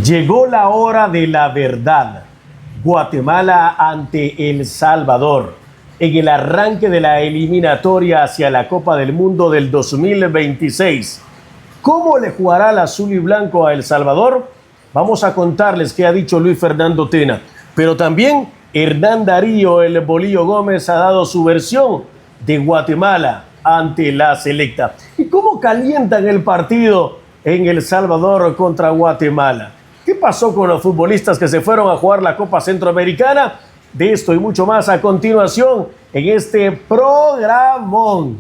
Llegó la hora de la verdad. Guatemala ante El Salvador en el arranque de la eliminatoria hacia la Copa del Mundo del 2026. ¿Cómo le jugará el azul y blanco a El Salvador? Vamos a contarles qué ha dicho Luis Fernando Tena, pero también Hernán Darío El Bolillo Gómez ha dado su versión de Guatemala ante la selecta. ¿Y cómo calientan el partido en El Salvador contra Guatemala? ¿Qué pasó con los futbolistas que se fueron a jugar la Copa Centroamericana? De esto y mucho más a continuación en este programón.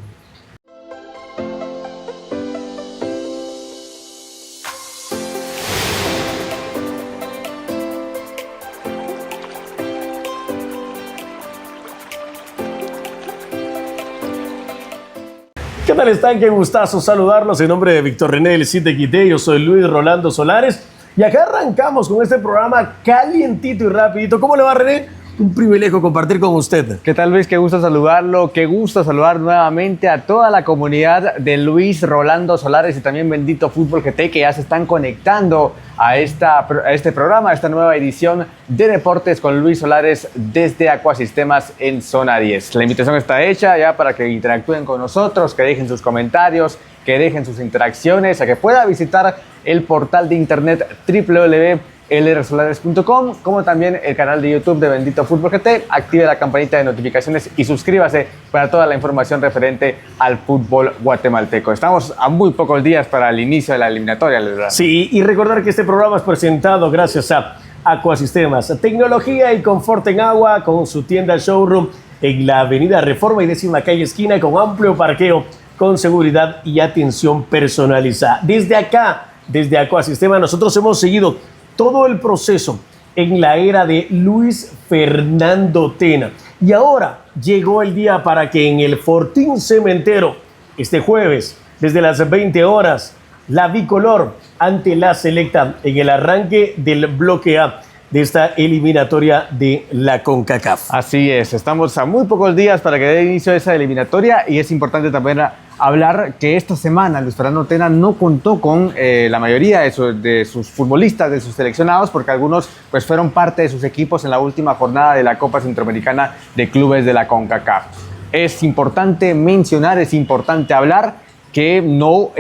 ¿Qué tal están? Qué gustazo saludarlos. En nombre de Víctor René del Cid de Quité, yo soy Luis Rolando Solares. Y acá arrancamos con este programa calientito y rapidito. ¿Cómo le va, René? Un privilegio compartir con usted. ¿Qué tal, Luis? Qué gusto saludarlo. Qué gusto saludar nuevamente a toda la comunidad de Luis Rolando Solares y también Bendito Fútbol GT, que ya se están conectando a este programa, a esta nueva edición de Deportes con Luis Solares desde Acuasistemas en Zona 10. La invitación está hecha ya para que interactúen con nosotros, que dejen sus comentarios, que dejen sus interacciones, a que pueda visitar el portal de internet www.lrsolares.com, como también el canal de YouTube de Bendito Fútbol GT. Active la campanita de notificaciones y suscríbase para toda la información referente al fútbol guatemalteco. Estamos a muy pocos días para el inicio de la eliminatoria, ¿verdad? Sí, y recordar que este programa es presentado gracias a Acuasistemas, tecnología y confort en agua, con su tienda showroom en la avenida Reforma y 10ª calle esquina, con amplio parqueo, con seguridad y atención personalizada. Desde acá, desde Acuasistemas, nosotros hemos seguido todo el proceso en la era de Luis Fernando Tena. Y ahora llegó el día para que en el Fortín Cementero, este jueves, desde las 20 horas, la bicolor ante la selecta en el arranque del bloque A de esta eliminatoria de la CONCACAF. Así es, estamos a muy pocos días para que dé inicio a esa eliminatoria y es importante también hablar que esta semana Luis Fernando Tena no contó con la mayoría de sus futbolistas, de sus seleccionados, porque algunos pues fueron parte de sus equipos en la última jornada de la Copa Centroamericana de Clubes de la CONCACAF. Es importante mencionar, es importante hablar que no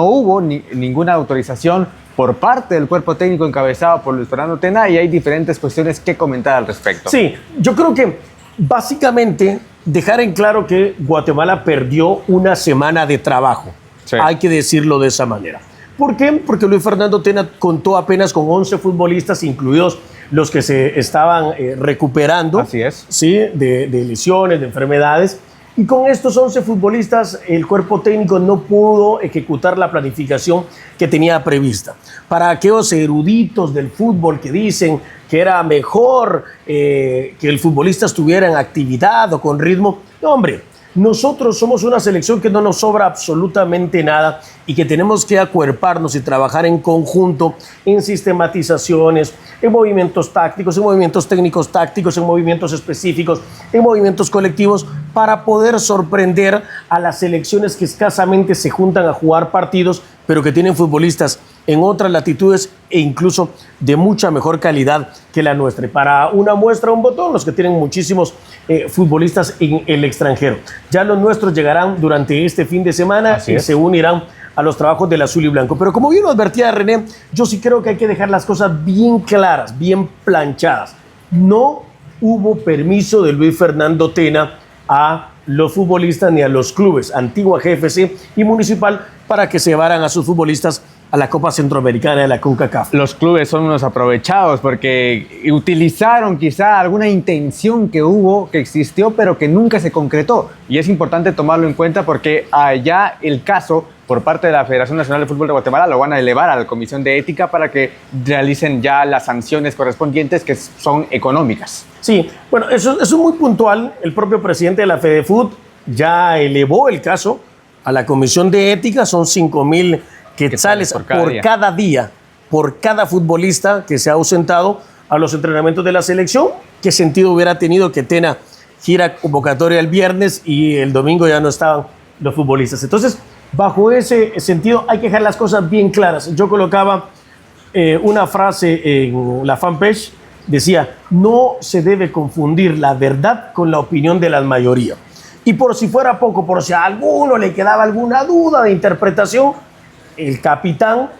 hubo ninguna autorización por parte del cuerpo técnico encabezado por Luis Fernando Tena y hay diferentes cuestiones que comentar al respecto. Sí, yo creo que básicamente dejar en claro que Guatemala perdió una semana de trabajo. Sí. Hay que decirlo de esa manera. ¿Por qué? Porque Luis Fernando Tena contó apenas con 11 futbolistas, incluidos los que se estaban recuperando. Así es. ¿Sí? De lesiones, de enfermedades. Y con estos 11 futbolistas, el cuerpo técnico no pudo ejecutar la planificación que tenía prevista. Para aquellos eruditos del fútbol que dicen que era mejor que el futbolista estuviera en actividad o con ritmo, no, hombre, nosotros somos una selección que no nos sobra absolutamente nada y que tenemos que acuerparnos y trabajar en conjunto en sistematizaciones, en movimientos tácticos, en movimientos técnicos tácticos, en movimientos específicos, en movimientos colectivos, para poder sorprender a las selecciones que escasamente se juntan a jugar partidos, pero que tienen futbolistas en otras latitudes e incluso de mucha mejor calidad que la nuestra. Y para una muestra, un botón, los que tienen muchísimos futbolistas en el extranjero. Ya los nuestros llegarán durante este fin de semana y se unirán a los trabajos del azul y blanco. Pero como bien lo advertía René, yo sí creo que hay que dejar las cosas bien claras, bien planchadas. No hubo permiso de Luis Fernando Tena a los futbolistas ni a los clubes, Antigua GFC y Municipal, para que se llevaran a sus futbolistas a la Copa Centroamericana de la CONCACAF. Los clubes son unos aprovechados porque utilizaron quizá alguna intención que hubo, que existió, pero que nunca se concretó. Y es importante tomarlo en cuenta porque allá el caso por parte de la Federación Nacional de Fútbol de Guatemala lo van a elevar a la Comisión de Ética para que realicen ya las sanciones correspondientes, que son económicas. Sí, bueno, eso es muy puntual. El propio presidente de la FEDEFUT ya elevó el caso a la Comisión de Ética. Son 5,000 quetzales por cada día, por cada futbolista que se ha ausentado a los entrenamientos de la selección. ¿Qué sentido hubiera tenido que Tena gira convocatoria el viernes y el domingo ya no estaban los futbolistas? Entonces, bajo ese sentido, hay que dejar las cosas bien claras. Yo colocaba una frase en la fanpage, decía, no se debe confundir la verdad con la opinión de la mayoría. Y por si fuera poco, por si a alguno le quedaba alguna duda de interpretación, el capitán,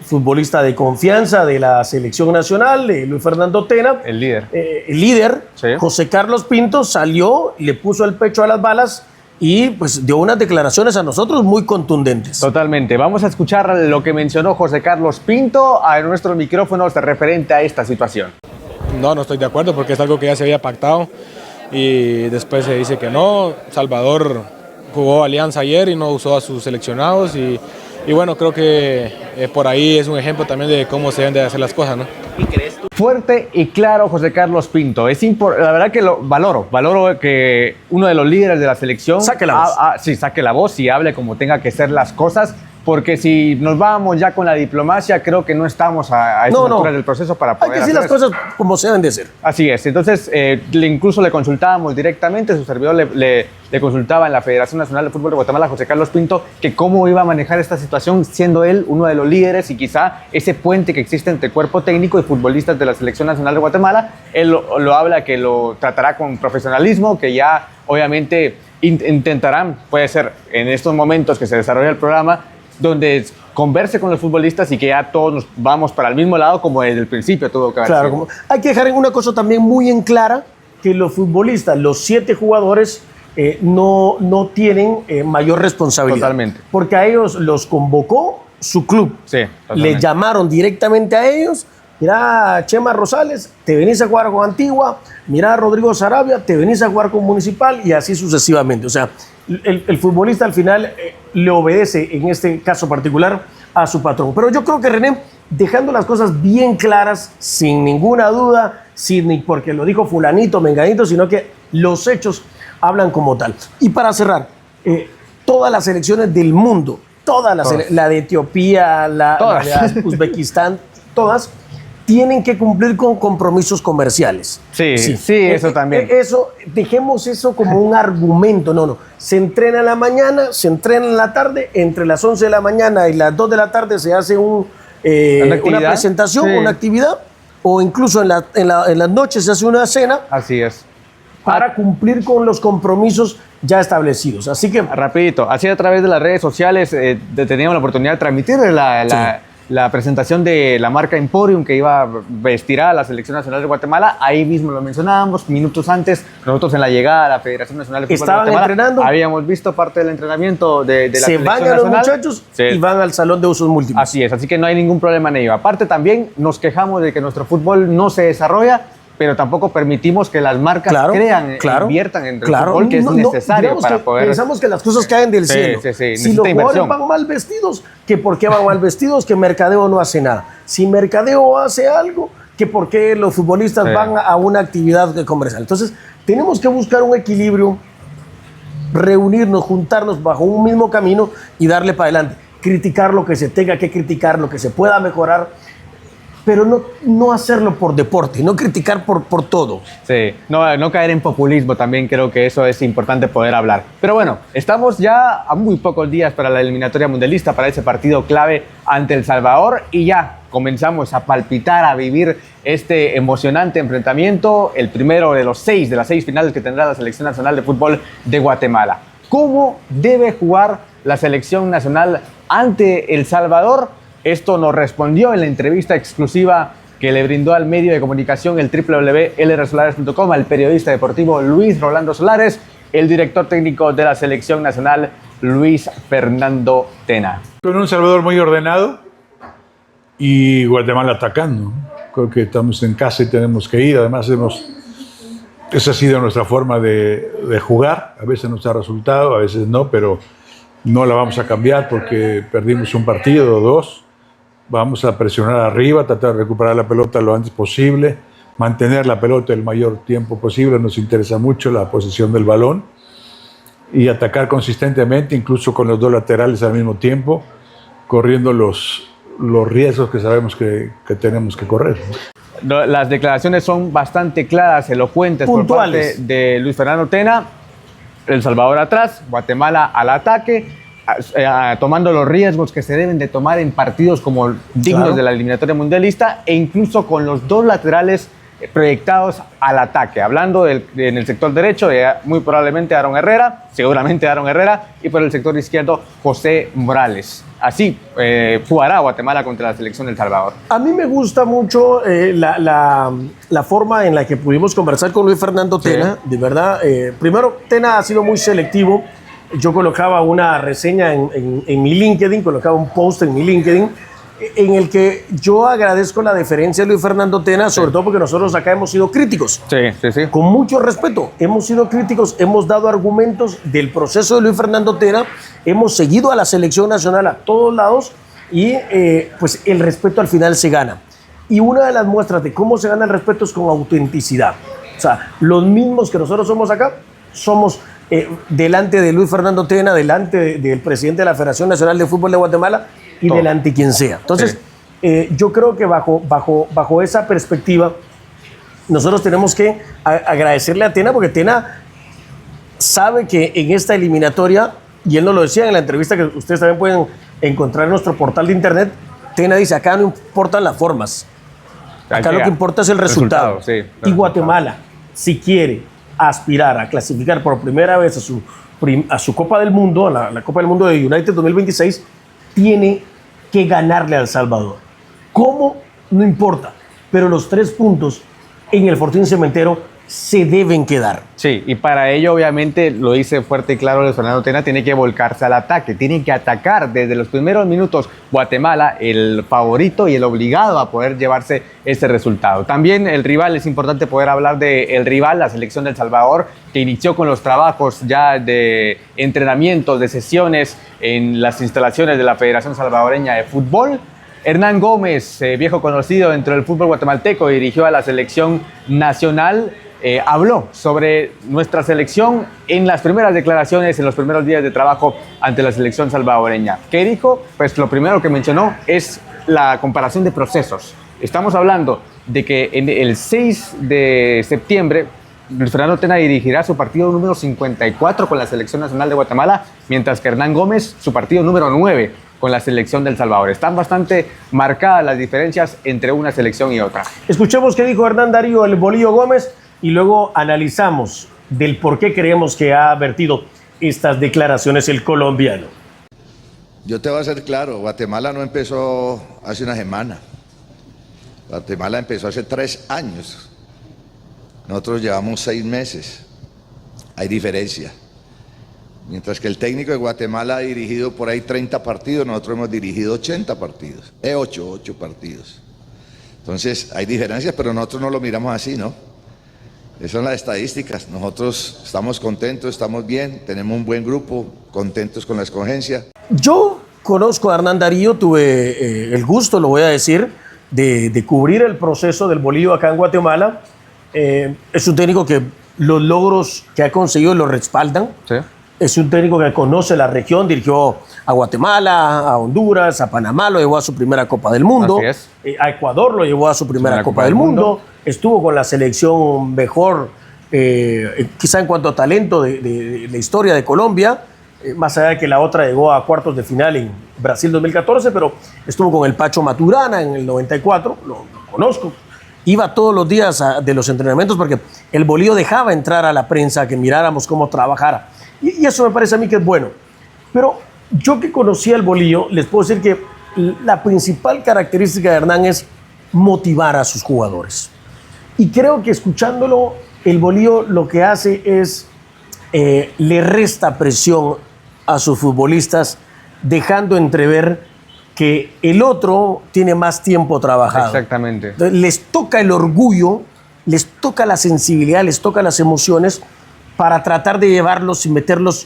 futbolista de confianza de la selección nacional, Luis Fernando Tena, El líder. El líder, Sí. José Carlos Pinto, salió, le puso el pecho a las balas y pues dio unas declaraciones a nosotros muy contundentes. Totalmente. Vamos a escuchar lo que mencionó José Carlos Pinto a nuestros micrófonos referente a esta situación. No estoy de acuerdo porque es algo que ya se había pactado y después se dice que no. Salvador jugó Alianza ayer y no usó a sus seleccionados y bueno, creo que por ahí es un ejemplo también de cómo se deben de hacer las cosas, ¿no? Fuerte y claro, José Carlos Pinto. La verdad que lo valoro que uno de los líderes de la selección saque la voz. Sí, saque la voz y hable como tenga que ser las cosas. Porque si nos vamos ya con la diplomacia, creo que no estamos a esta altura del proceso para poder Hay que decir las cosas como se deben de ser. Así es. Entonces, incluso le consultábamos directamente, su servidor le consultaba en la Federación Nacional de Fútbol de Guatemala, José Carlos Pinto, que cómo iba a manejar esta situación, siendo él uno de los líderes y quizá ese puente que existe entre cuerpo técnico y futbolistas de la Selección Nacional de Guatemala. Él lo habla que lo tratará con profesionalismo, que ya obviamente intentarán, puede ser en estos momentos que se desarrolla el programa, donde converse con los futbolistas y que ya todos nos vamos para el mismo lado como desde el principio tuvo que haber sido. Claro, hay que dejar una cosa también muy en clara, que los futbolistas, los 7 jugadores, no tienen mayor responsabilidad. Totalmente. Porque a ellos los convocó su club. Sí, Le llamaron directamente a ellos. Mira, Chema Rosales, te venís a jugar con Antigua. Mira, Rodrigo Sarabia, te venís a jugar con Municipal y así sucesivamente. O sea, el futbolista al final le obedece, en este caso particular, a su patrón. Pero yo creo que René, dejando las cosas bien claras, sin ninguna duda, sin ni porque lo dijo fulanito, menganito, sino que los hechos hablan como tal. Y para cerrar, todas las selecciones del mundo, la de Etiopía, la de Uzbekistán, todas tienen que cumplir con compromisos comerciales. Sí, eso también. Dejemos eso como un argumento. No. Se entrena en la mañana, se entrena en la tarde, entre las 11 de la mañana y las 2 de la tarde se hace una presentación, sí, una actividad, o incluso en las noches se hace una cena. Así es. Para cumplir con los compromisos ya establecidos. Así que... Rapidito, así a través de las redes sociales teníamos la oportunidad de transmitir la presentación de la marca Emporium que iba a vestir a la Selección Nacional de Guatemala. Ahí mismo lo mencionábamos, minutos antes, nosotros en la llegada a la Federación Nacional de Fútbol de Guatemala entrenando. Habíamos visto parte del entrenamiento de la Se Selección bañan Nacional. los muchachos y van al salón de usos múltiples. Así es, así que no hay ningún problema en ello. Aparte también nos quejamos de que nuestro fútbol no se desarrolla, pero tampoco permitimos que las marcas inviertan en el fútbol, que es necesario para poder... Pensamos que las cosas caen del cielo. Si los jugadores van mal vestidos, que por qué van mal vestidos, que Mercadeo no hace nada. Si Mercadeo hace algo, que por qué los futbolistas van a una actividad comercial. Entonces, tenemos que buscar un equilibrio, reunirnos, juntarnos bajo un mismo camino y darle para adelante. Criticar lo que se tenga que criticar, lo que se pueda mejorar, pero no hacerlo por deporte, no criticar por todo. Sí, no caer en populismo también, creo que eso es importante poder hablar. Pero bueno, estamos ya a muy pocos días para la eliminatoria mundialista, para ese partido clave ante El Salvador, y ya comenzamos a palpitar, a vivir este emocionante enfrentamiento, el primero de las seis finales que tendrá la Selección Nacional de Fútbol de Guatemala. ¿Cómo debe jugar la Selección Nacional ante El Salvador? Esto nos respondió en la entrevista exclusiva que le brindó al medio de comunicación el www.lrsolares.com al periodista deportivo Luis Rolando Solares, el director técnico de la Selección Nacional, Luis Fernando Tena. Con un Salvador muy ordenado y Guatemala atacando. Creo que estamos en casa y tenemos que ir. Además, esa ha sido nuestra forma de jugar. A veces nos ha resultado, a veces no, pero no la vamos a cambiar porque perdimos un partido o dos. Vamos a presionar arriba, tratar de recuperar la pelota lo antes posible, mantener la pelota el mayor tiempo posible. Nos interesa mucho la posesión del balón y atacar consistentemente, incluso con los dos laterales al mismo tiempo, corriendo los riesgos que sabemos que tenemos que correr. Las declaraciones son bastante claras, elocuentes, puntuales, por parte de Luis Fernando Tena. El Salvador atrás, Guatemala al ataque. tomando los riesgos que se deben de tomar en partidos como dignos de la eliminatoria mundialista, e incluso con los dos laterales proyectados al ataque. Hablando en el sector derecho, muy probablemente seguramente Aaron Herrera, y por el sector izquierdo, José Morales. Así jugará Guatemala contra la selección de El Salvador. A mí me gusta mucho la forma en la que pudimos conversar con Luis Fernando Tena. Sí. De verdad, primero, Tena ha sido muy selectivo. Yo colocaba una reseña en mi LinkedIn, colocaba un post en mi LinkedIn, en el que yo agradezco la deferencia de Luis Fernando Tena, sobre todo porque nosotros acá hemos sido críticos. Sí. Con mucho respeto, hemos sido críticos, hemos dado argumentos del proceso de Luis Fernando Tena, hemos seguido a la selección nacional a todos lados y pues el respeto al final se gana. Y una de las muestras de cómo se gana el respeto es con autenticidad. O sea, los mismos que nosotros somos acá, somos delante de Luis Fernando Tena, delante del presidente de la Federación Nacional de Fútbol de Guatemala, y todo. Delante de quien sea. Entonces, yo creo que bajo esa perspectiva, nosotros tenemos que agradecerle a Tena, porque Tena sabe que en esta eliminatoria, y él nos lo decía en la entrevista que ustedes también pueden encontrar en nuestro portal de internet, Tena dice, acá no importan las formas, acá lo que importa es el resultado. Y Guatemala, si quiere aspirar a clasificar por primera vez a su Copa del Mundo, a la Copa del Mundo de United 2026, tiene que ganarle a El Salvador. ¿Cómo? No importa, pero los 3 puntos en el Fortín Cementero se deben quedar. Sí, y para ello, obviamente, lo dice fuerte y claro Luis Fernando Tena, tiene que volcarse al ataque, tiene que atacar desde los primeros minutos Guatemala, el favorito y el obligado a poder llevarse ese resultado. También el rival, es importante poder hablar del rival, la selección de El Salvador, que inició con los trabajos ya de entrenamientos, de sesiones en las instalaciones de la Federación Salvadoreña de Fútbol. Hernán Gómez, viejo conocido dentro del fútbol guatemalteco, dirigió a la selección nacional. Habló sobre nuestra selección en las primeras declaraciones, en los primeros días de trabajo ante la selección salvadoreña. ¿Qué dijo? Pues lo primero que mencionó es la comparación de procesos. Estamos hablando de que en el 6 de septiembre Luis Fernando Tena dirigirá su partido número 54 con la selección nacional de Guatemala, mientras que Hernán Gómez su partido número 9 con la selección de El Salvador. Están bastante marcadas las diferencias entre una selección y otra. Escuchemos qué dijo Hernán Darío El Bolillo Gómez y luego analizamos del por qué creemos que ha vertido estas declaraciones el colombiano. Yo te voy a ser claro, Guatemala no empezó hace una semana. Guatemala empezó hace 3 años. Nosotros llevamos 6 meses. Hay diferencia. Mientras que el técnico de Guatemala ha dirigido por ahí 30 partidos, nosotros hemos dirigido 80 partidos. 8 partidos. Entonces hay diferencias, pero nosotros no lo miramos así, ¿no? Esas son las estadísticas. Nosotros estamos contentos, estamos bien, tenemos un buen grupo, contentos con la escogencia. Yo conozco a Hernán Darío, tuve el gusto, lo voy a decir, de cubrir el proceso del Bolillo acá en Guatemala. Es un técnico que los logros que ha conseguido lo respaldan. Sí. Es un técnico que conoce la región, dirigió a Guatemala, a Honduras, a Panamá, lo llevó a su primera Copa del Mundo. Así es. A Ecuador lo llevó a su primera Copa del Mundo. Estuvo con la selección mejor, quizá en cuanto a talento de la historia de Colombia, más allá de que la otra llegó a cuartos de final en Brasil 2014, pero estuvo con el Pacho Maturana en el 94, lo conozco. Iba todos los días de los entrenamientos porque el Bolillo dejaba entrar a la prensa que miráramos cómo trabajara. Y eso me parece a mí que es bueno. Pero yo que conocí al Bolillo, les puedo decir que la principal característica de Hernán es motivar a sus jugadores. Y creo que escuchándolo, el Bolillo lo que hace es le resta presión a sus futbolistas, dejando entrever que el otro tiene más tiempo trabajado. Exactamente. Entonces, les toca el orgullo, les toca la sensibilidad, les toca las emociones para tratar de llevarlos y meterlos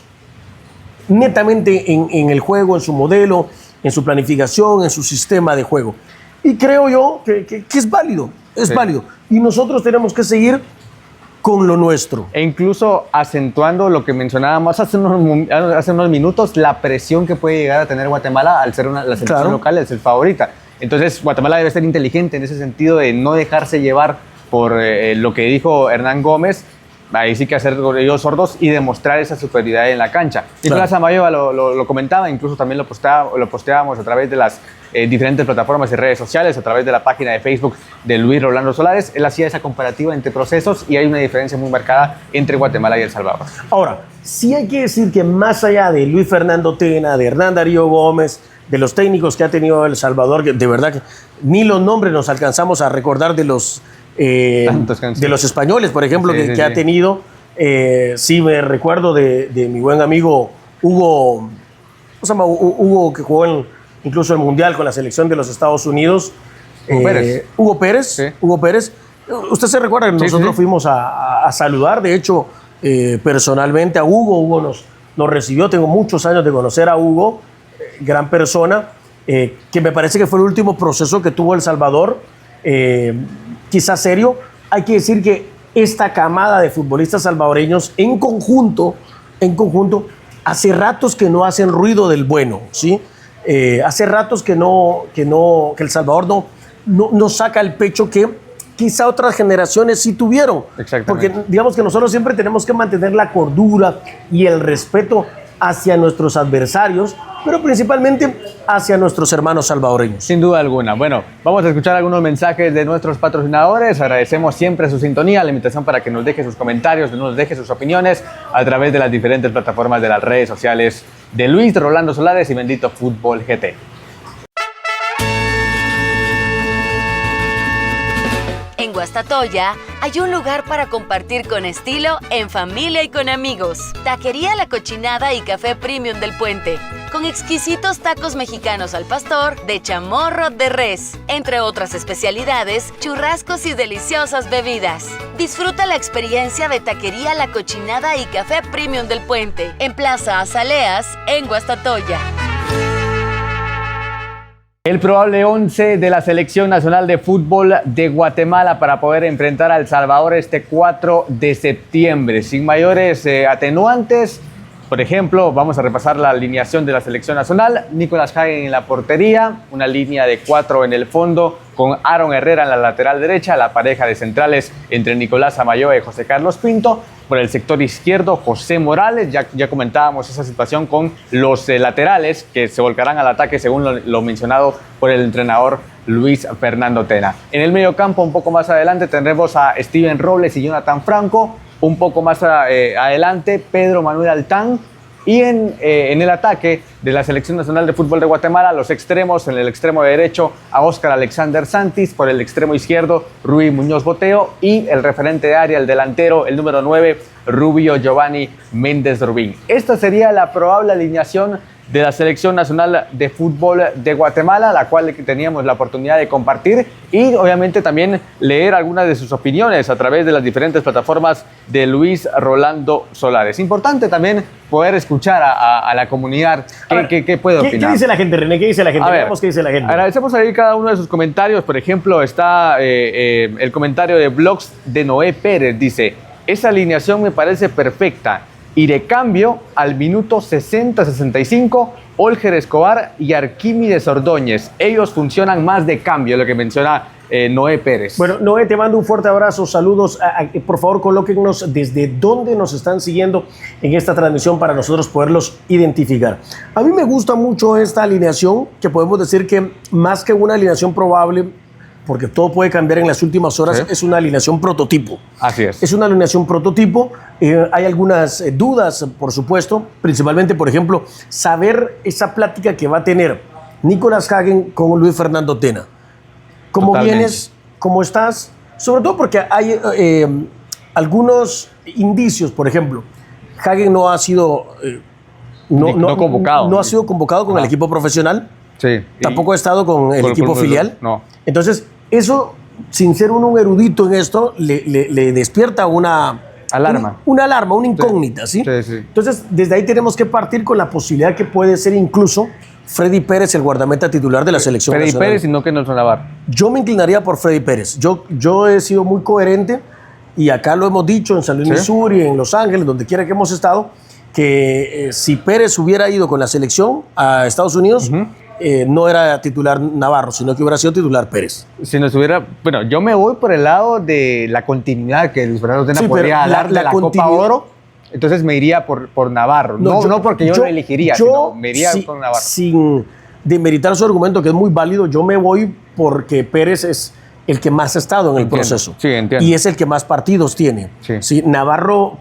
netamente en el juego, en su modelo, en su planificación, en su sistema de juego. Y creo yo que es válido, es válido. Y nosotros tenemos que seguir con lo nuestro. E incluso acentuando lo que mencionábamos hace unos minutos, la presión que puede llegar a tener Guatemala al ser la selección local, al ser favorita. Entonces, Guatemala debe ser inteligente en ese sentido de no dejarse llevar por lo que dijo Hernán Gómez ahí sí que hacer oídos sordos y demostrar esa superioridad en la cancha. Nicolás Samayoa lo comentaba, incluso también lo posteábamos a través de las diferentes plataformas y redes sociales, a través de la página de Facebook de Luis Rolando Solares. Él hacía esa comparativa entre procesos y hay una diferencia muy marcada entre Guatemala y El Salvador. Ahora, sí hay que decir que más allá de Luis Fernando Tena, de Hernán Darío Gómez, de los técnicos que ha tenido El Salvador, que de verdad que ni los nombres nos alcanzamos a recordar de los españoles, por ejemplo, que ha tenido. Sí, me recuerdo de mi buen amigo Hugo, ¿cómo se llama? Hugo, que jugó incluso el Mundial con la selección de los Estados Unidos. Hugo Pérez. Sí. Hugo Pérez. Usted se recuerda que nosotros fuimos a saludar, de hecho, personalmente a Hugo. Hugo nos recibió, tengo muchos años de conocer a Hugo, gran persona, que me parece que fue el último proceso que tuvo El Salvador, quizás serio. Hay que decir que esta camada de futbolistas salvadoreños en conjunto, hace ratos que no hacen ruido del bueno, ¿sí? Hace ratos que El Salvador no saca el pecho que quizá otras generaciones sí tuvieron. Porque digamos que nosotros siempre tenemos que mantener la cordura y el respeto hacia nuestros adversarios, pero principalmente hacia nuestros hermanos salvadoreños. Sin duda alguna. Bueno, vamos a escuchar algunos mensajes de nuestros patrocinadores. Agradecemos siempre su sintonía, la invitación para que nos deje sus comentarios, nos deje sus opiniones a través de las diferentes plataformas de las redes sociales de Luis Rolando Solares y Bendito Fútbol GT. En Guastatoya hay un lugar para compartir con estilo, en familia y con amigos. Taquería La Cochinada y Café Premium del Puente, con exquisitos tacos mexicanos al pastor, de chamorro, de res, entre otras especialidades, churrascos y deliciosas bebidas. Disfruta la experiencia de Taquería La Cochinada y Café Premium del Puente, en Plaza Azaleas, en Guastatoya. El probable 11 de la Selección Nacional de Fútbol de Guatemala para poder enfrentar a El Salvador este 4 de septiembre. Sin mayores atenuantes, por ejemplo, vamos a repasar la alineación de la Selección Nacional. Nicolás Hagen en la portería, una línea de 4 en el fondo, con Aaron Herrera en la lateral derecha, la pareja de centrales entre Nicolás Samayoa y José Carlos Pinto. Por el sector izquierdo, José Morales. Ya comentábamos esa situación con los laterales que se volcarán al ataque según lo mencionado por el entrenador Luis Fernando Tena. En el mediocampo, un poco más adelante, tendremos a Steven Robles y Jonathan Franco. Un poco más adelante, Pedro Manuel Altán. Y en el ataque de la Selección Nacional de Fútbol de Guatemala, los extremos, en el extremo derecho a Óscar Alexander Santis, por el extremo izquierdo Rui Muñoz Boteo y el referente de área, el delantero, el número 9, Rubio Giovanni Méndez Rubín. Esta sería la probable alineación de la Selección Nacional de Fútbol de Guatemala, la cual teníamos la oportunidad de compartir y obviamente también leer algunas de sus opiniones a través de las diferentes plataformas de Luis Rolando Solares. Importante también poder escuchar a la comunidad qué puede opinar. ¿Qué dice la gente, René? ¿Qué dice la gente? Veamos qué dice la gente. Agradecemos ahí cada uno de sus comentarios. Por ejemplo, está el comentario de Blogs de Noé Pérez. Dice, esa alineación me parece perfecta. Y de cambio, al minuto 60-65, Olger Escobar y Arquímedes Ordóñez. Ellos funcionan más de cambio, lo que menciona Noé Pérez. Bueno, Noé, te mando un fuerte abrazo, saludos. Por favor, colóquennos desde dónde nos están siguiendo en esta transmisión para nosotros poderlos identificar. A mí me gusta mucho esta alineación, que podemos decir que más que una alineación probable, porque todo puede cambiar en las últimas horas, es una alineación prototipo. Así es. Es una alineación prototipo. Hay algunas dudas, por supuesto, principalmente, por ejemplo, saber esa plática que va a tener Nicolás Hagen con Luis Fernando Tena. ¿Cómo vienes? ¿Cómo estás? Sobre todo porque hay algunos indicios, por ejemplo. Hagen no ha sido... no convocado. No ha sido convocado con el equipo profesional. Sí. Tampoco ha estado con el equipo filial. No. Entonces, eso, sin ser uno un erudito en esto, le despierta una alarma. Una alarma, una incógnita, ¿sí? Sí, sí. Entonces, desde ahí tenemos que partir con la posibilidad que puede ser incluso Freddy Pérez, el guardameta titular de la selección Freddy nacional. Pérez y no que Nelson Navarro. Yo me inclinaría por Freddy Pérez. Yo he sido muy coherente y acá lo hemos dicho en San Luis, Missouri, en Los Ángeles, donde quiera que hemos estado, que si Pérez hubiera ido con la selección a Estados Unidos, no era titular Navarro, sino que hubiera sido titular Pérez. Si nos hubiera, bueno, yo me voy por el lado de la continuidad que Luis Fernando Tena Sí, podría pero dar de la Copa Oro. Entonces me iría por Navarro. No porque yo lo elegiría, sino me iría por Navarro. Sin demeritar su argumento, que es muy válido, yo me voy porque Pérez es el que más ha estado en el proceso. Sí, entiendo. Y es el que más partidos tiene. Sí. Sí, Navarro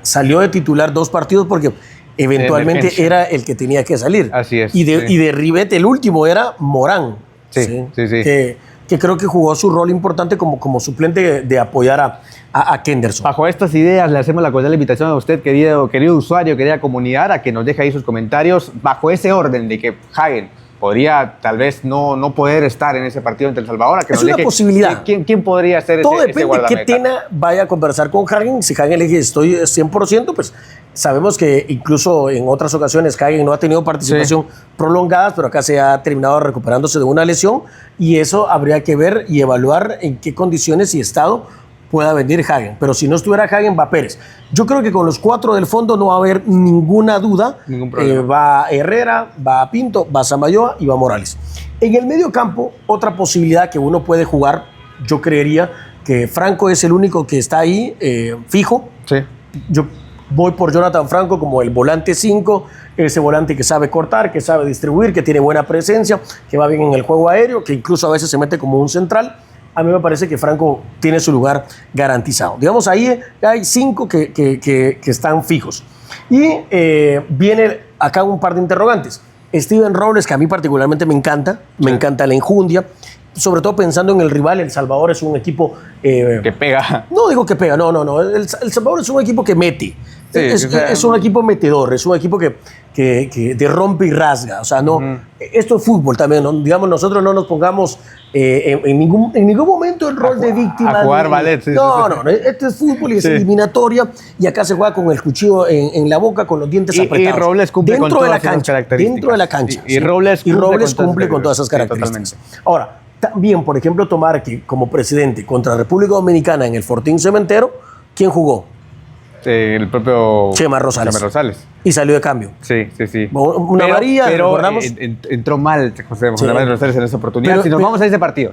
salió de titular 2 partidos porque eventualmente emergencia. era el que tenía que salir. Así es, Y de, sí. y de ribete el último era Morán. Sí. Que creo que jugó su rol importante como suplente de apoyar a Kenderson. Bajo estas ideas le hacemos la cordial invitación a usted, querido usuario, querida comunidad, a que nos deje ahí sus comentarios bajo ese orden de que Hagen podría tal vez no poder estar en ese partido ante El Salvador. A que Es nos una deje posibilidad. ¿Quién podría ser Todo ese depende de guardameta? que Tena vaya a conversar con Hagen. Si Hagen le dice estoy 100%, pues sabemos que incluso en otras ocasiones Hagen no ha tenido participación prolongada, pero acá se ha terminado recuperándose de una lesión y eso habría que ver y evaluar en qué condiciones y estado pueda venir Hagen. Pero si no estuviera Hagen, va Pérez. Yo creo que con los 4 del fondo no va a haber ninguna duda. Ningún problema. Va Herrera, va Pinto, va Samayoa y va Morales. En el medio campo, otra posibilidad que uno puede jugar, yo creería que Franco es el único que está ahí fijo. Sí. Yo voy por Jonathan Franco como el volante 5, ese volante que sabe cortar, que sabe distribuir, que tiene buena presencia, que va bien en el juego aéreo, que incluso a veces se mete como un central. A mí me parece que Franco tiene su lugar garantizado. Digamos, ahí hay 5 que están fijos. Y viene acá un par de interrogantes. Steven Robles, que a mí particularmente me encanta la enjundia, sobre todo pensando en el rival. El Salvador es un equipo... Que pega. No digo que pega, no. El Salvador es un equipo que mete. Sí, es un equipo metedor, es un equipo que de rompe y rasga. O sea, no, esto es fútbol también. ¿no? Digamos, nosotros no nos pongamos en ningún momento el rol de víctima. A jugar ballet. Sí, no, este es fútbol y es eliminatoria. Y acá se juega con el cuchillo en la boca, con los dientes apretados. Y Robles cumple dentro con de la todas esas cancha, características. dentro de la cancha. Y Robles cumple con todas esas características. Sí, Ahora, también, por ejemplo, tomar que como presidente contra República Dominicana en el Fortín Cementero, ¿quién jugó? El propio Chema Rosales. Y salió de cambio. Sí. Una amarilla, pero recordamos. entró mal José Manuel Rosales en esa oportunidad. Pero vamos a ese partido.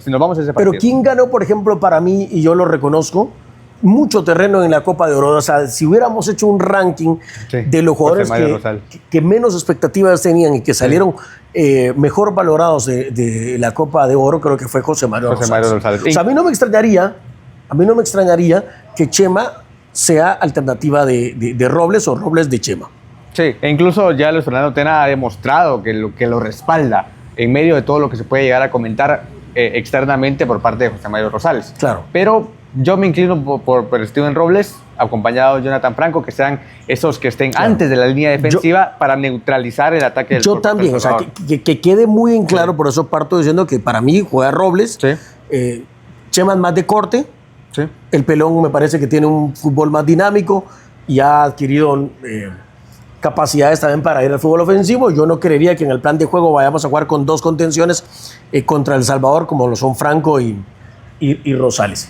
Pero ¿quién ganó, por ejemplo, para mí, y yo lo reconozco, mucho terreno en la Copa de Oro? O sea, si hubiéramos hecho un ranking de los jugadores que menos expectativas tenían y que salieron mejor valorados de la Copa de Oro, creo que fue José Mario Rosales. O sea, a mí no me extrañaría que Chema sea alternativa de Robles o Robles de Chema. Sí, e incluso ya Luis Fernando Tena ha demostrado que lo respalda en medio de todo lo que se puede llegar a comentar externamente por parte de José Mario Rosales. Claro. Pero yo me inclino por Steven Robles, acompañado de Jonathan Franco, que sean esos que estén antes de la línea defensiva para neutralizar el ataque del Yo también, o sea, que quede muy en claro, por eso parto diciendo que para mí juega Robles, Chema es más de corte. Sí. El Pelón me parece que tiene un fútbol más dinámico y ha adquirido capacidades también para ir al fútbol ofensivo. Yo no creería que en el plan de juego vayamos a jugar con 2 contenciones contra El Salvador, como lo son Franco y Rosales.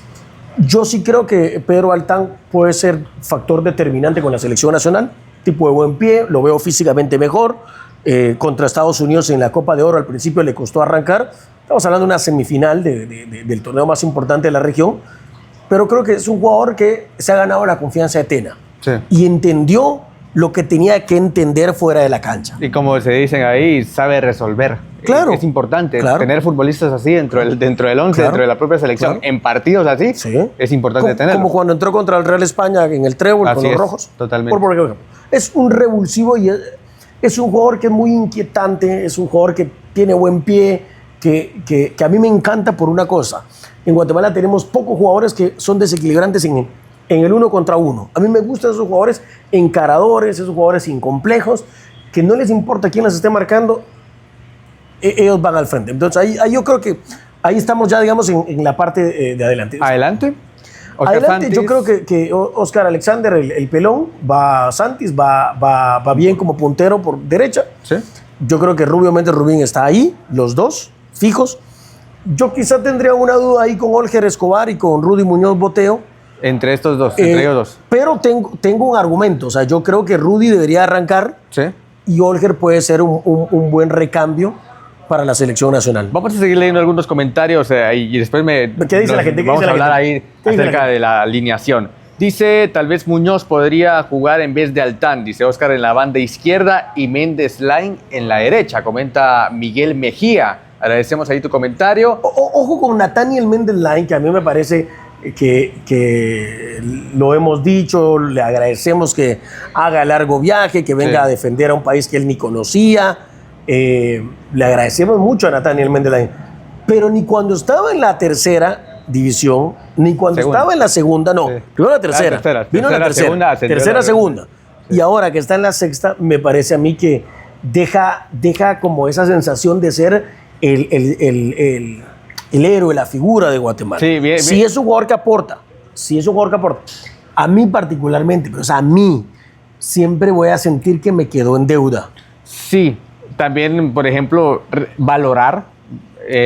Yo sí creo que Pedro Altán puede ser factor determinante con la selección nacional, tipo de buen pie, lo veo físicamente mejor. Contra Estados Unidos en la Copa de Oro al principio le costó arrancar. Estamos hablando de una semifinal del torneo más importante de la región. Pero creo que es un jugador que se ha ganado la confianza de Tena. Sí. Y entendió lo que tenía que entender fuera de la cancha. Y como se dicen ahí, sabe resolver. Claro. Es importante Claro. tener futbolistas así dentro del 11, Claro. dentro de la propia selección, en partidos así, es importante tenerlo. Como cuando entró contra el Real España en el trébol con los rojos. Totalmente. Por ejemplo, es un revulsivo y es un jugador que es muy inquietante, es un jugador que tiene buen pie, que a mí me encanta por una cosa. En Guatemala tenemos pocos jugadores que son desequilibrantes en el 1 contra 1. A mí me gustan esos jugadores encaradores, esos jugadores incomplejos, que no les importa quién les esté marcando, ellos van al frente. Entonces ahí yo creo que ahí estamos ya, digamos, en la parte de adelante. ¿Adelante? Adelante, yo creo que Oscar Alexander, el pelón, va Santis, va bien como puntero por derecha. Sí. Yo creo que Rubio Méndez Rubín está ahí, los dos, fijos. Yo quizá tendría una duda ahí con Olger Escobar y con Rudy Muñoz Boteo. Entre ellos dos. Pero tengo un argumento. O sea, yo creo que Rudy debería arrancar Sí. y Olger puede ser un buen recambio para la selección nacional. Vamos a seguir leyendo algunos comentarios y después ¿Qué dice la gente? Vamos a hablar ahí acerca de la alineación. Dice, tal vez Muñoz podría jugar en vez de Altán, dice Oscar en la banda izquierda y Méndez Lain en la derecha, comenta Miguel Mejía. Agradecemos ahí tu comentario. Ojo con Nathaniel Méndez Lain, que a mí me parece que lo hemos dicho, le agradecemos que haga largo viaje, que venga a defender a un país que él ni conocía. Le agradecemos mucho a Nathaniel Méndez Lain, pero ni cuando estaba en la tercera división, ni cuando estaba en la segunda, no, primero la tercera, vino la tercera, segunda, y ahora que está en la sexta, me parece a mí que deja como esa sensación de ser el héroe, la figura de Guatemala. Sí, bien, si es un jugador que aporta, a mí particularmente, pero o sea, a mí siempre voy a sentir que me quedó en deuda. Sí, también, por ejemplo, valorar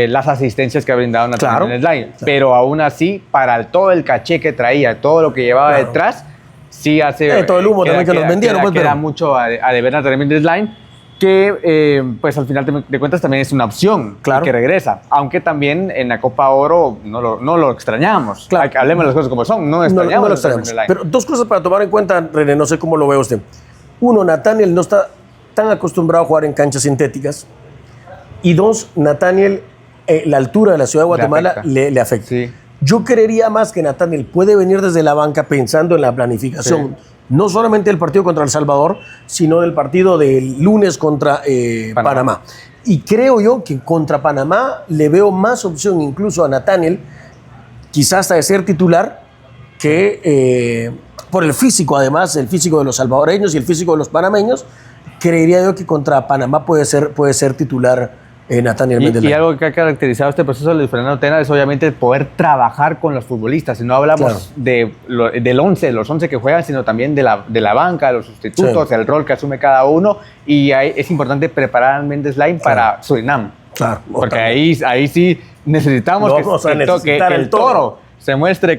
las asistencias que ha brindado Nathaniel Méndez Lain, pero aún así, para todo el caché que traía, todo lo que llevaba detrás, sí hace... todo el humo también que nos vendieron. Queda mucho a deber Nathaniel Méndez Lain, que pues al final de cuentas también es una opción que regresa, aunque también en la Copa Oro no lo extrañamos. Hablemos de las cosas como son, no extrañamos. No lo extrañamos. Pero dos cosas para tomar en cuenta, René, no sé cómo lo ve usted. Uno, Nathaniel no está tan acostumbrado a jugar en canchas sintéticas, y dos, Nathaniel, la altura de la ciudad de Guatemala le afecta. Sí. Yo creería más que Nathaniel puede venir desde la banca pensando en la planificación, no solamente del partido contra El Salvador, sino del partido del lunes contra Panamá. Y creo yo que contra Panamá le veo más opción incluso a Nathaniel, quizás hasta de ser titular, que por el físico, además, el físico de los salvadoreños y el físico de los panameños, creería yo que contra Panamá puede ser titular Nathaniel Méndez Lain. Y algo que ha caracterizado este proceso de Luis Fernando Tena es obviamente poder trabajar con los futbolistas. Y no hablamos del 11, de los 11 que juegan, sino también de la banca, de los sustitutos, el rol que asume cada uno. Y es importante preparar a Méndez Lain para Surinam. Claro. Porque ahí sí necesitamos que el toro se muestre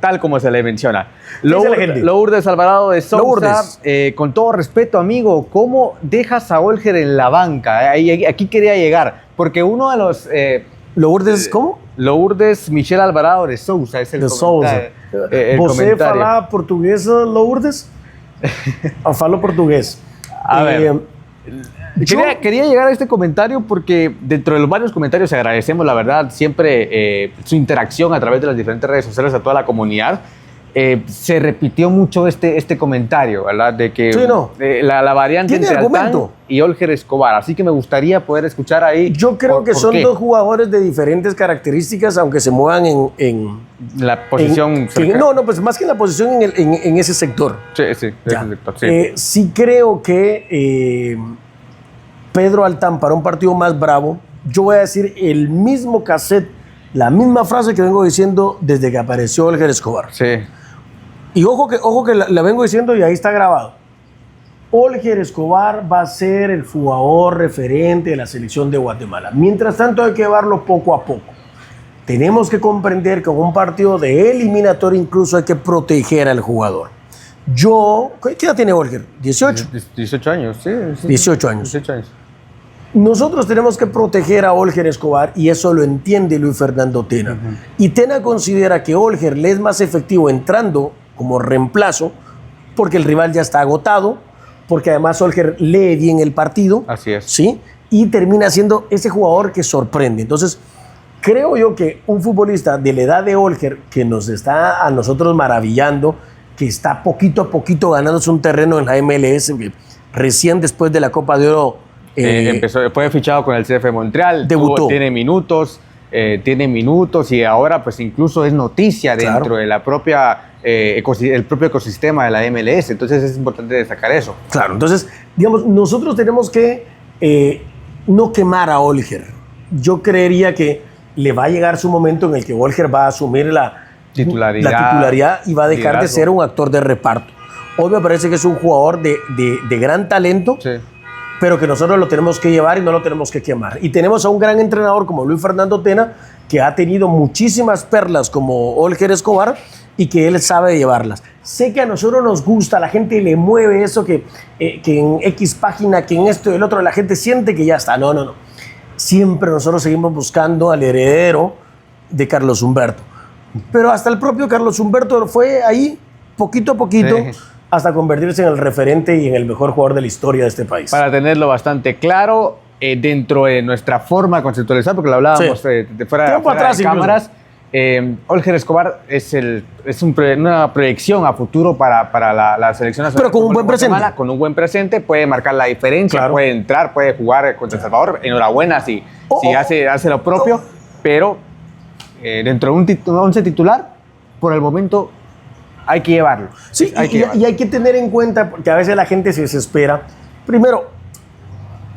tal como se le menciona. Lourdes Alvarado de Sousa, con todo respeto, amigo, ¿cómo dejas a Olger en la banca? Aquí quería llegar, porque uno de los... ¿Lourdes cómo? Lourdes Michel Alvarado de Sousa es el comentario. ¿Você fala portugués, Lourdes? Falo portugués. A ver... Quería llegar a este comentario porque dentro de los varios comentarios agradecemos, la verdad, siempre su interacción a través de las diferentes redes sociales a toda la comunidad. Se repitió mucho este comentario, ¿verdad? De que la variante entre Altán y Olger Escobar. Así que me gustaría poder escuchar ahí. Yo creo que son dos jugadores de diferentes características, aunque se muevan en la posición. Pues más que en la posición en ese sector. Sí, ese sector. Sí. Sí creo que Pedro Altán, para un partido más bravo, yo voy a decir el mismo cassette, la misma frase que vengo diciendo desde que apareció Olger Escobar. Sí. Y ojo que la vengo diciendo y ahí está grabado. Olger Escobar va a ser el jugador referente de la selección de Guatemala. Mientras tanto hay que llevarlo poco a poco. Tenemos que comprender que en un partido de eliminatoria incluso hay que proteger al jugador. ¿Qué edad tiene Olger? 18. 18 años, sí. 18 años. 18 años. Nosotros tenemos que proteger a Olger Escobar y eso lo entiende Luis Fernando Tena. Y Tena considera que Olger le es más efectivo entrando como reemplazo porque el rival ya está agotado, porque además Olger lee bien el partido. Así es. ¿Sí? Y termina siendo ese jugador que sorprende. Entonces, creo yo que un futbolista de la edad de Olger, que nos está a nosotros maravillando, que está poquito a poquito ganándose un terreno en la MLS, recién después de la Copa de Oro, fue fichado con el CF Montreal, debutó. Tiene minutos y ahora pues incluso es noticia dentro de la propia el propio ecosistema de la MLS. Entonces es importante destacar eso. Claro, entonces digamos, nosotros tenemos que no quemar a Olger. Yo creería que le va a llegar su momento en el que Olger va a asumir la titularidad y va a dejar de ser un actor de reparto. Hoy me parece que es un jugador de gran talento, pero que nosotros lo tenemos que llevar y no lo tenemos que quemar. Y tenemos a un gran entrenador como Luis Fernando Tena, que ha tenido muchísimas perlas como Olger Escobar y que él sabe llevarlas. Sé que a nosotros nos gusta, a la gente le mueve eso, que en X página, que en esto y el otro, la gente siente que ya está. No. Siempre nosotros seguimos buscando al heredero de Carlos Humberto. Pero hasta el propio Carlos Humberto fue ahí, poquito a poquito, hasta convertirse en el referente y en el mejor jugador de la historia de este país. Para tenerlo bastante claro, dentro de nuestra forma de conceptualizar, porque lo hablábamos de fuera de cámaras, Olger Escobar es una proyección a futuro para la selección nacional. Pero con un buen presente. Con un buen presente puede marcar la diferencia, claro. puede entrar, puede jugar contra El Salvador. Enhorabuena si hace lo propio, pero dentro de un 11 titular, por el momento hay que llevarlo. Sí, y hay que tener en cuenta que a veces la gente se desespera. Primero,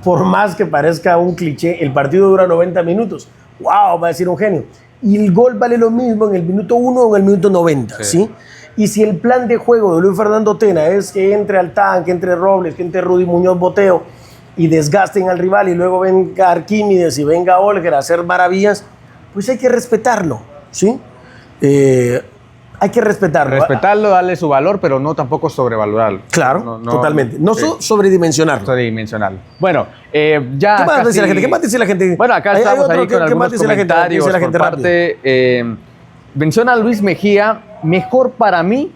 por más que parezca un cliché, el partido dura 90 minutos. ¡Wow! Va a decir un genio. Y el gol vale lo mismo en el minuto 1 o en el minuto 90, ¿sí? Y si el plan de juego de Luis Fernando Tena es que entre Altán, que entre Robles, que entre Rudy Muñoz Boteo y desgasten al rival y luego venga Arquímedes y venga Olger a hacer maravillas, pues hay que respetarlo, ¿sí? Hay que respetarlo. Respetarlo, darle su valor, pero no tampoco sobrevalorarlo. Claro, totalmente. No sobredimensionarlo. Sobredimensionarlo. Bueno, ya ¿Qué más dice la gente? ¿Qué más dice la gente? Bueno, acá estamos ahí con algunos comentarios por parte. Menciona Luis Mejía, mejor para mí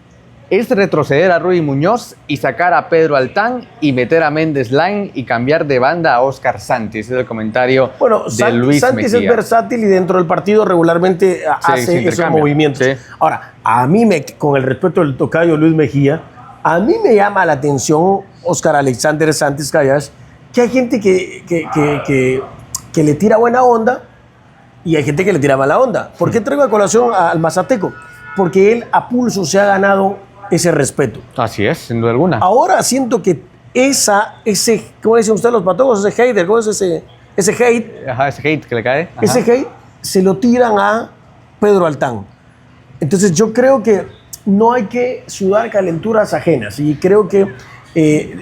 es retroceder a Rudy Muñoz y sacar a Pedro Altán y meter a Méndez Lain y cambiar de banda a Oscar Santi. Ese es el comentario de Luis Santi Mejía. es versátil y dentro del partido regularmente hace esos movimientos. Sí. Ahora, a mí, con el respeto del tocayo Luis Mejía, a mí me llama la atención Oscar Alexander Santis Callas, que hay gente que le tira buena onda y hay gente que le tira mala onda. ¿Por qué traigo a colación al Mazateco? Porque él a pulso se ha ganado ese respeto. Así es, sin duda alguna. Ahora siento que ese, ¿cómo dicen ustedes los patogos? Ese hater, ¿cómo es ese hate? Ajá, ese hate que le cae. Ajá. Ese hate se lo tiran a Pedro Altán. Entonces yo creo que no hay que sudar calenturas ajenas y creo que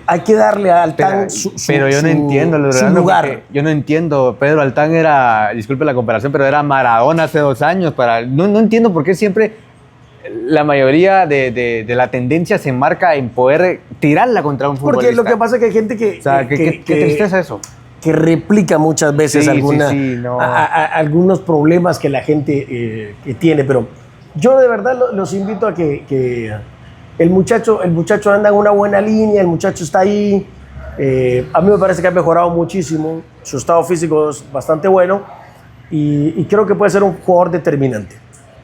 hay que darle a Altán pero yo no entiendo, su lugar. Yo no entiendo. Pedro Altán era, disculpe la comparación, pero era Maradona hace 2 años. No entiendo por qué siempre la mayoría de la tendencia se marca en poder tirarla contra un futbolista. Porque lo que pasa es que hay gente que... O sea, qué tristeza eso. Que replica muchas veces algunos problemas que la gente que tiene. Pero yo de verdad los invito a que el muchacho anda en una buena línea, el muchacho está ahí. A mí me parece que ha mejorado muchísimo. Su estado físico es bastante bueno y creo que puede ser un jugador determinante.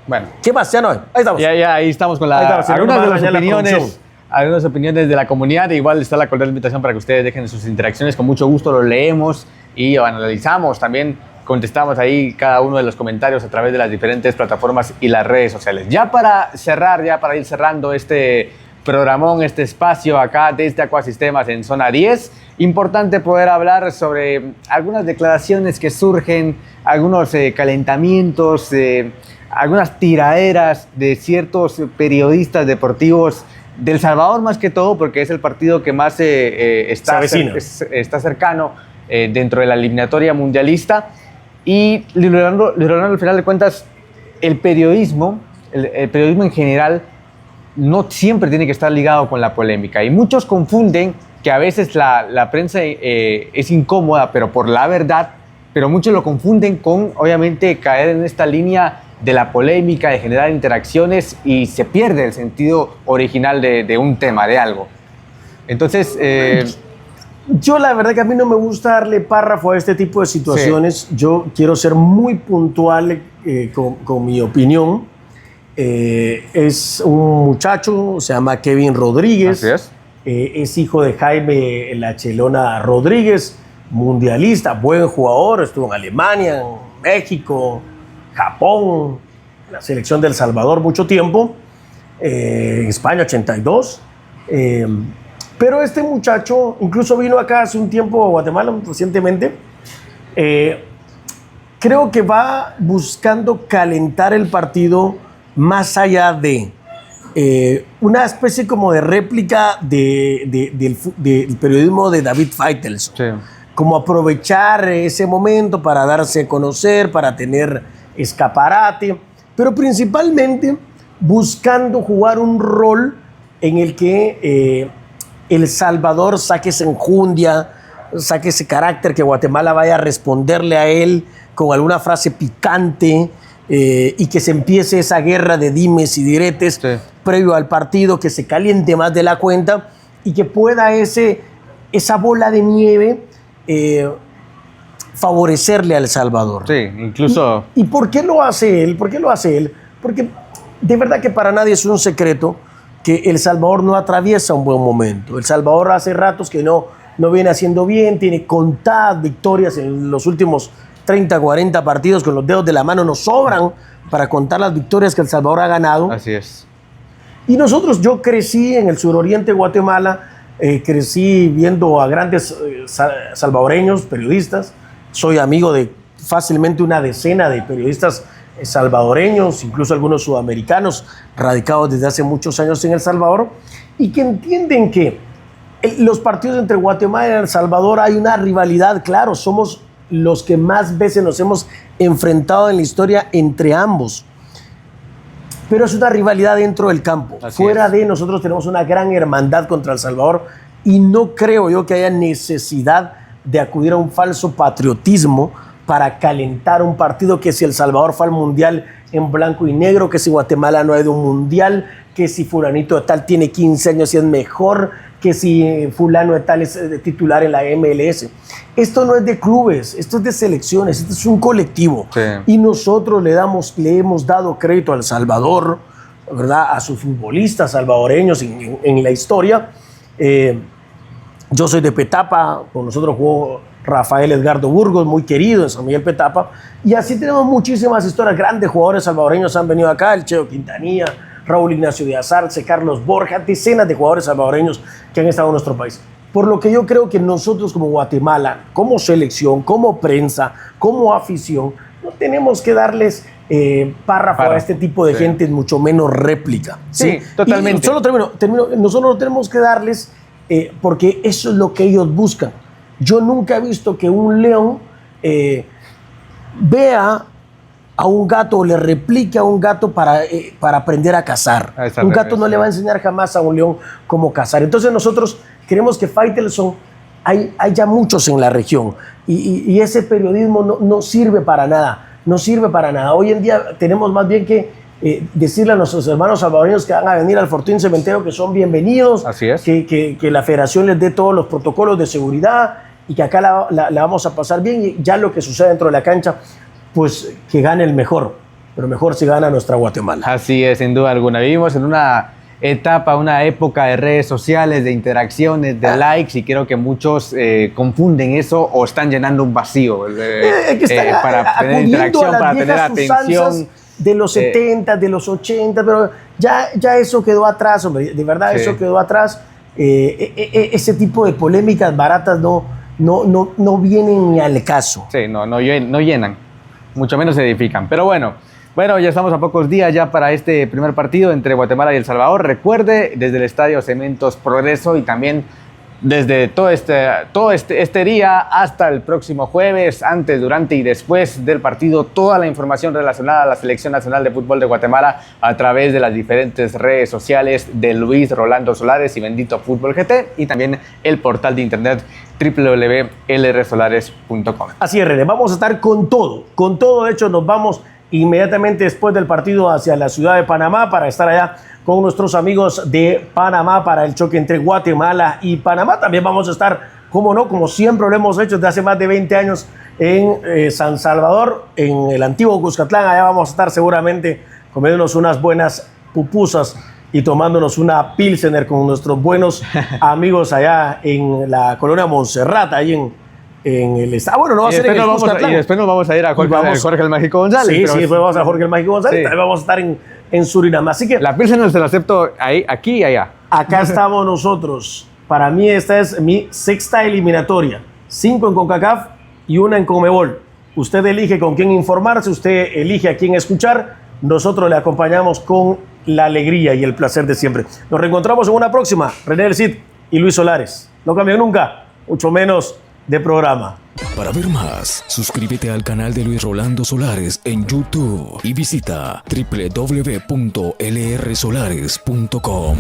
Bueno. ¿Qué más? Ya no hay. Ahí estamos. Ya ahí estamos con algunas opiniones de la comunidad. Igual está la cordial invitación para que ustedes dejen sus interacciones. Con mucho gusto lo leemos y analizamos. También contestamos ahí cada uno de los comentarios a través de las diferentes plataformas y las redes sociales. Ya para ir cerrando este programón, este espacio acá desde Acuasistemas en Zona 10, importante poder hablar sobre algunas declaraciones que surgen, algunos calentamientos, algunas tiraderas de ciertos periodistas deportivos del Salvador, más que todo, porque es el partido que más está cercano dentro de la eliminatoria mundialista. Y Luis Rolando, al final de cuentas, el periodismo en general no siempre tiene que estar ligado con la polémica. Y muchos confunden que a veces la prensa es incómoda, pero por la verdad, pero muchos lo confunden con, obviamente, caer en esta línea de la polémica, de generar interacciones y se pierde el sentido original de un tema, de algo. Entonces... yo la verdad que a mí no me gusta darle párrafo a este tipo de situaciones. Sí. Yo quiero ser muy puntual con mi opinión. Es un muchacho, se llama Kevin Rodríguez. Así es. Es hijo de Jaime La Chelona Rodríguez, mundialista, buen jugador. Estuvo en Alemania, en México, Japón, la selección de El Salvador mucho tiempo, en España 82. Pero este muchacho incluso vino acá hace un tiempo a Guatemala recientemente. Creo que va buscando calentar el partido más allá de una especie como de réplica del periodismo de David Faitelson. Sí. Como aprovechar ese momento para darse a conocer, para tener escaparate, pero principalmente buscando jugar un rol en el que El Salvador saque esa enjundia, saque ese carácter, que Guatemala vaya a responderle a él con alguna frase picante, y que se empiece esa guerra de dimes y diretes previo al partido, que se caliente más de la cuenta y que pueda esa bola de nieve favorecerle a El Salvador. Sí, incluso... ¿Y por qué lo hace él? ¿Por qué lo hace él? Porque de verdad que para nadie es un secreto que El Salvador no atraviesa un buen momento. El Salvador hace ratos que no viene haciendo bien, tiene contadas victorias en los últimos 30, 40 partidos, con los dedos de la mano nos sobran para contar las victorias que El Salvador ha ganado. Así es. Y yo crecí en el suroriente de Guatemala, crecí viendo a grandes salvadoreños, periodistas. Soy amigo de fácilmente una decena de periodistas salvadoreños, incluso algunos sudamericanos radicados desde hace muchos años en El Salvador, y que entienden que los partidos entre Guatemala y El Salvador hay una rivalidad, claro, somos los que más veces nos hemos enfrentado en la historia entre ambos. Pero es una rivalidad dentro del campo. Fuera de nosotros tenemos una gran hermandad contra El Salvador y no creo yo que haya necesidad de acudir a un falso patriotismo para calentar un partido, que si El Salvador fue al Mundial en blanco y negro, que si Guatemala no ha ido a un Mundial, que si fulanito de tal tiene 15 años y es mejor, que si fulano de tal es titular en la MLS. Esto no es de clubes, esto es de selecciones, esto es un colectivo. Sí. Y nosotros le hemos dado crédito a El Salvador, ¿verdad? A sus futbolistas salvadoreños en la historia. Yo soy de Petapa, con nosotros jugó Rafael Edgardo Burgos, muy querido en San Miguel Petapa. Y así tenemos muchísimas historias, grandes jugadores salvadoreños han venido acá, el Cheo Quintanilla, Raúl Ignacio Díaz Arce, Carlos Borja, decenas de jugadores salvadoreños que han estado en nuestro país. Por lo que yo creo que nosotros como Guatemala, como selección, como prensa, como afición, no tenemos que darles párrafo a este tipo de gente, mucho menos réplica. Sí, totalmente. Y solo termino, nosotros no tenemos que darles, porque eso es lo que ellos buscan. Yo nunca he visto que un león vea a un gato o le replique a un gato para aprender a cazar. Un gato no le va a enseñar jamás a un león cómo cazar. Entonces nosotros queremos que Faitelson, hay ya muchos en la región y ese periodismo no sirve para nada. No sirve para nada. Hoy en día tenemos más bien que decirle a nuestros hermanos salvadoreños que van a venir al Fortín Cementerio que son bienvenidos. Así es. Que la federación les dé todos los protocolos de seguridad y que acá la vamos a pasar bien, y ya lo que sucede dentro de la cancha, pues que gane el mejor, pero mejor si gana nuestra Guatemala. Así es, sin duda alguna. Vivimos en una etapa, una época de redes sociales, de interacciones, de likes, y creo que muchos confunden eso o están llenando un vacío para tener interacción, para tener atención. De los 70, de los 80, pero ya eso quedó atrás, hombre, de verdad eso quedó atrás. Ese tipo de polémicas baratas no vienen ni al caso. Sí, no llenan, mucho menos se edifican. Pero bueno, ya estamos a pocos días ya para este primer partido entre Guatemala y El Salvador. Recuerde, desde el Estadio Cementos Progreso y también desde todo este día hasta el próximo jueves, antes, durante y después del partido, toda la información relacionada a la Selección Nacional de Fútbol de Guatemala a través de las diferentes redes sociales de Luis Rolando Solares y Bendito Fútbol GT, y también el portal de internet www.lrsolares.com. Así es, René, vamos a estar con todo. De hecho, nos vamos inmediatamente después del partido hacia la ciudad de Panamá para estar allá con nuestros amigos de Panamá para el choque entre Guatemala y Panamá. También vamos a estar, como no, como siempre lo hemos hecho desde hace más de 20 años en San Salvador, en el antiguo Cuscatlán. Allá vamos a estar seguramente comiéndonos unas buenas pupusas y tomándonos una pilsener con nuestros buenos amigos allá en la colonia Montserrat, ahí en el estado. Bueno, no va a ser en el Cuscatlán. Y después nos vamos a ir a Jorge el Mágico González. Sí, después vamos a Jorge el Mágico González. Sí. También vamos a estar en Surinam. Así que la pilsener se la acepto aquí y allá. Acá estamos nosotros. Para mí esta es mi sexta eliminatoria. 5 en CONCACAF y 1 en CONMEBOL. Usted elige con quién informarse, usted elige a quién escuchar. Nosotros le acompañamos con la alegría y el placer de siempre. Nos reencontramos en una próxima. René El Cid y Luis Solares. No cambian nunca, mucho menos de programa. Para ver más, suscríbete al canal de Luis Rolando Solares en YouTube y visita www.lrsolares.com.